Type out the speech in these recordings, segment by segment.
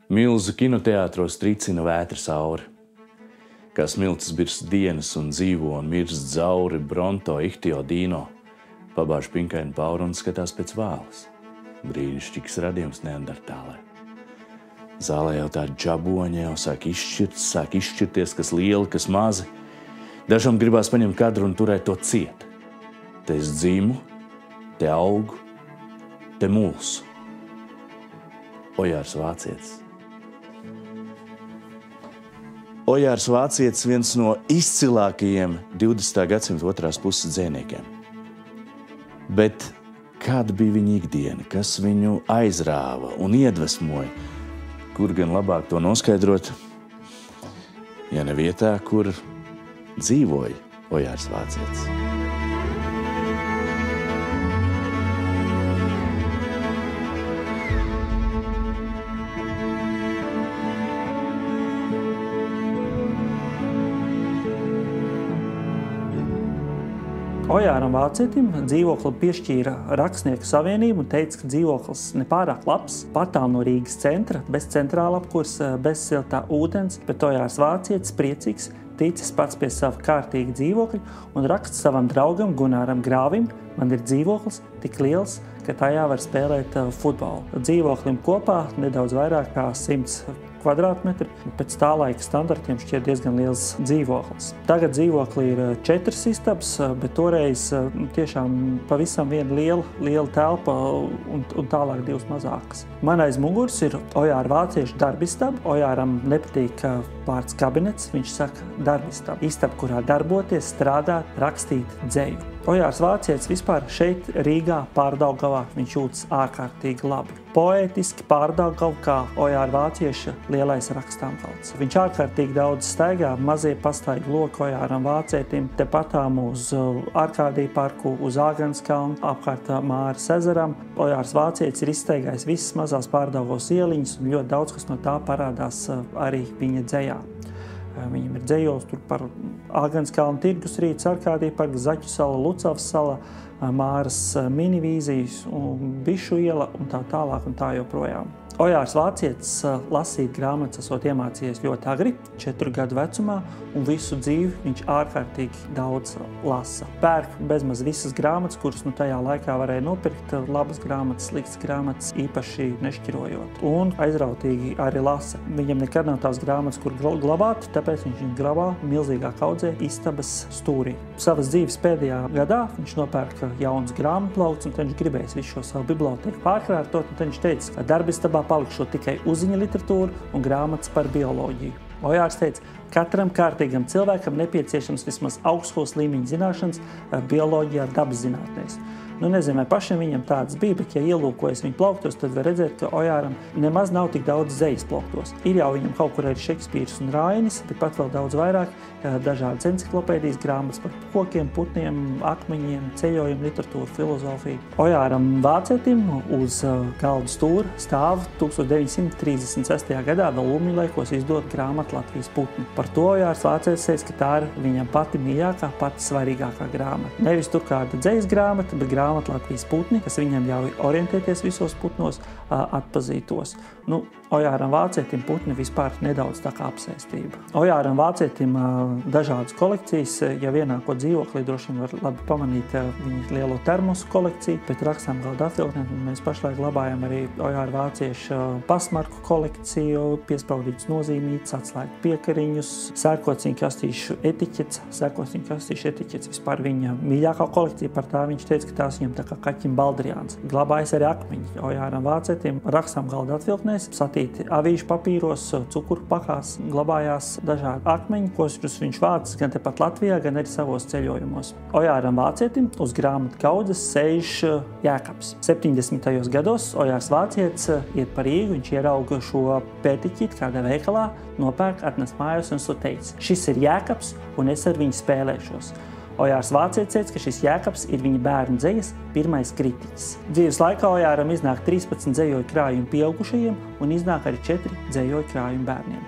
Milzu kinoteātros tricina vētra sauri. Kā smiltis birst dienas un dzīvo un mirst zauri Bronto, Ihtio, Dino. Pabāž pinkaini pauru un skatās pēc vāles. Brīnišķīgs radījums neandertālē. Zālē jau tā džaboņa jau sāk izšķirties, kas lieli, kas mazi. Dažam gribās paņemt kadru un turēt to ciet. Te es dzīmu, te augu, te mulsu. Ojārs Vācietis. Ojārs Vācietis viens no izcilākajiem 20. gadsimta otrās puses dzejniekiem. Bet kāda bija viņa ikdiena, kas viņu aizrāva un iedvesmoja? Kur gan labāk to noskaidrot, ja ne vietā, kur dzīvoja Ojārs Vācietis. Ojāram Vācietim dzīvokli piešķīra Rakstnieku savienību un teica, ka dzīvoklis nepārāk labs, patāl no Rīgas centra, bez centrāla apkurs, bez siltā ūdens, bet Ojārs Vācietis priecīgs, ticis pats pie sava kārtīga dzīvokļa un raksta savam draugam Gunāram Grāvim: man ir dzīvoklis tik liels, ka tajā var spēlēt futbolu. Dzīvoklim kopā nedaudz vairāk kā 100 kvadrātmetri, pēc tā laika standartiem šķiet diezgan liels dzīvoklis. Tagad dzīvoklī ir 4 istabas, bet toreiz tiešām pavisam viena liela telpa un tālāk 2 mazākas. Man aiz muguras ir Ojāra Vācieša darbistaba. Ojāram nepatīk vārds kabinets, viņš saka darbistaba. Istaba, kurā darboties, strādāt, rakstīt dzeju. Ojārs Vācietis vispār šeit Rīgā, Pārdaugavā, viņš jūtas ārkārtīgi labi. Poētiski Pārdaugavu kā Ojāra Vācieša lielais rakstāmgalds. Viņš ārkārtīgi daudz staigā, mazie pastaigi loki Ojāram Vācietim, tepatām uz Arkādiju parku, uz Āgenskalnu, apkārt Māras ezeram. Ojārs Vācietis ir izstaigājis visas mazās Pārdaugavas ieliņas un ļoti daudz, kas no tā parādās arī viņa dzejā. Viņam ir dzejos tur par Āgenskalnu tirgus rīts, Arkādija parks, Zaķu sala, Lucavas sala, Māras minivīzijas, Bišu iela un tā tālāk un tā joprojām. Ojārs Vācietis lasīt grāmatas esot iemācījies ļoti agri, 4 gadu vecumā, un visu dzīvi viņš ārkārtīgi daudz lasa. Pērk bezmaz visas grāmatas, kuras tajā laikā varēja nopirkt, labas grāmatas, sliktas grāmatas, īpaši nešķirojot. Un aizrautīgi arī lasa. Viņam nekad nav tās grāmatas, kur glabāt, tāpēc viņš viņu glabā milzīgā kaudzē istabas stūrī. Savas dzīves pēdējā gadā viņš nopērka jaunas grāmatplaukts, un viņš gribējis visu šo savu bibliotēku pārkārtot, un viņš teica, ka darbistabā palikšot tikai uzziņa literatūru un grāmatas par bioloģiju. Ojārs teica, katram kārtīgam cilvēkam nepieciešams vismaz augstskolas līmeņa zināšanas bioloģijā, dabas zinātnēs. Nezinu, vai pašiem viņam tādas bija, bet ja ielūkojas viņa plauktos, tad var redzēt, ka Ojāram nemaz nav tik daudz dzejas plauktos. Ir jau viņam kaut kur arī Šekspīrs un Rainis, bet pat vēl daudz vairāk dažādas enciklopēdijas grāmatas par kokiem, putniem, akmeņiem, ceļojumu, literatūru, filozofiju. Ojāram Vācietim uz galda stūra stāv 1936. gadā vēl Lumjlaikos izdot grāmatu Latvijas putni. Par to Ojārs Vācietis teica, ka tā ir viņam pati mīļākā, pati svarīgākā grāmata. Nevis tur kāda dzejas grāmata, bet grāmata Latvijas putni, kas viņam ļauj orientēties visos putnos, atpazītos. Ojāram Vācietim putni vispār nedaudz tā kā apsēstība. Ojāram Vācietim dažādas kolekcijas, ja vienāko dzīvoklī droši vien var labi pamanīt viņa lielo termosu kolekciju, bet rakstāmgalda atvilknē mēs pašlaik glabājam arī Ojāra Vācieša pasmarku kolekciju, piespraudītas nozīmītes, atslēgu piekariņus, sērkociņu kastīšu etiķetes. Sērkociņu kastīšu etiķetes vispār viņa mīļākā kolekcija, par tā viņš teica, ka tās viņam tā kā kaķim Baldriāns. Glabājas arī akmeņi. Ojāram Vācietim rakstāmgalda atvilknēs, satīti avīžu papīros, cukuru pakās, glabājās dažādi akmeņi, kurus viņš vācis gan tepat Latvijā, gan arī savos ceļojumos. Ojāram Vācietim uz grāmatu kaudzes sēž Jēkabs. 70. gados Ojārs Vācietis iet pa Rīgu, viņš ierauga šo pētiķīti kādā veikalā, nopērk, atnes mājās un teica, šis ir Jēkabs un es ar viņu spēlēšos. Ojārs Vācietis teica, ka šis Jēkabs ir viņa bērnu dzejas pirmais kritiķis. Dzīves laikā Ojāram iznāk 13 dzejoļu krājumi pieaugušajiem un iznāk arī 4 dzejoļu krājumi bērniem.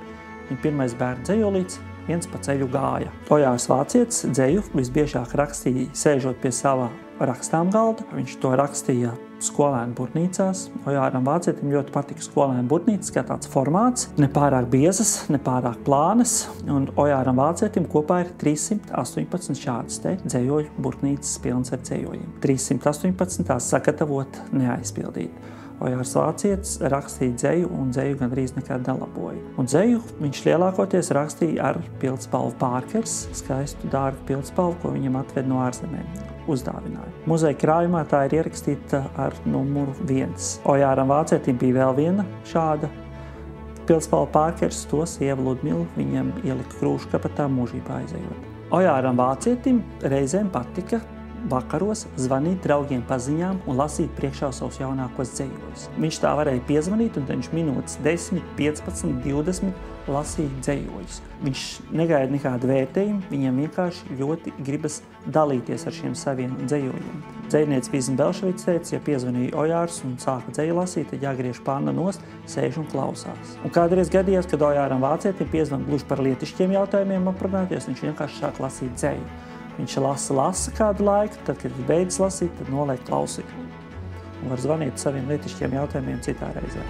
Viņa pirmais bērnu dzejolīts viens pa ceļu gāja. Ojārs Vācietis dzeju visbiežāk rakstīja sēžot pie sava rakstāmgalda. Viņš to rakstīja skolēnu burnīcās. Ojāram Vācietim ļoti patika skolēnu burnīcas, kā tāds formāts, nepārāk biezas, nepārāk plānas, un Ojāram Vācietim kopā ir 318 šādas te dzejoļu burnīcas pilnas ar dzejojiem. 318 tās sagatavot, neaizpildīt. Ojārs Vācietis rakstīja dzeju, un dzeju gandrīz nekad nelaboja. Un dzeju viņš lielākoties rakstīja ar pildspalvu Pārkers, skaistu dārgu pildspalvu, ko viņam atved no ārzemēm. Uzdāvināja. Muzeja krājumā tā ir ierakstīta ar numuru 1. Ojāram Vācietim bija vēl viena šāda pildspalva Pārkers, to sieva Ludmila viņam ielika krūšu kabatā mūžībā aizejot. Ojāram Vācietim reizēm patika vakaros zvanīt draugiem paziņām un lasīt priekšā savus jaunākos dzejojus. Viņš tā varēja piezvanīt, un viņš minūtes 10, 15, 20 lasīja dzejojus. Viņš negaida nekādu vērtējumu, viņam vienkārši ļoti gribas dalīties ar šiem saviem dzejojiem. Dzejniece Vīzma Belševics teica, ja piezvanīja Ojārs un sāka dzeju lasīt, tad jāgriež panna nost, sēž un klausās. Un kādreiz gadījās, kad Ojāram Vācietim piezvan gluži par lietišķiem jautājumiem aprunāties, viņš vienkārši sāk lasīt dzeju. Viņš lasa kādu laiku, tad, kad viņš beidz lasīt, tad noliek klausīt. Un var zvanīt saviem lietišķiem jautājumiem citā reizē.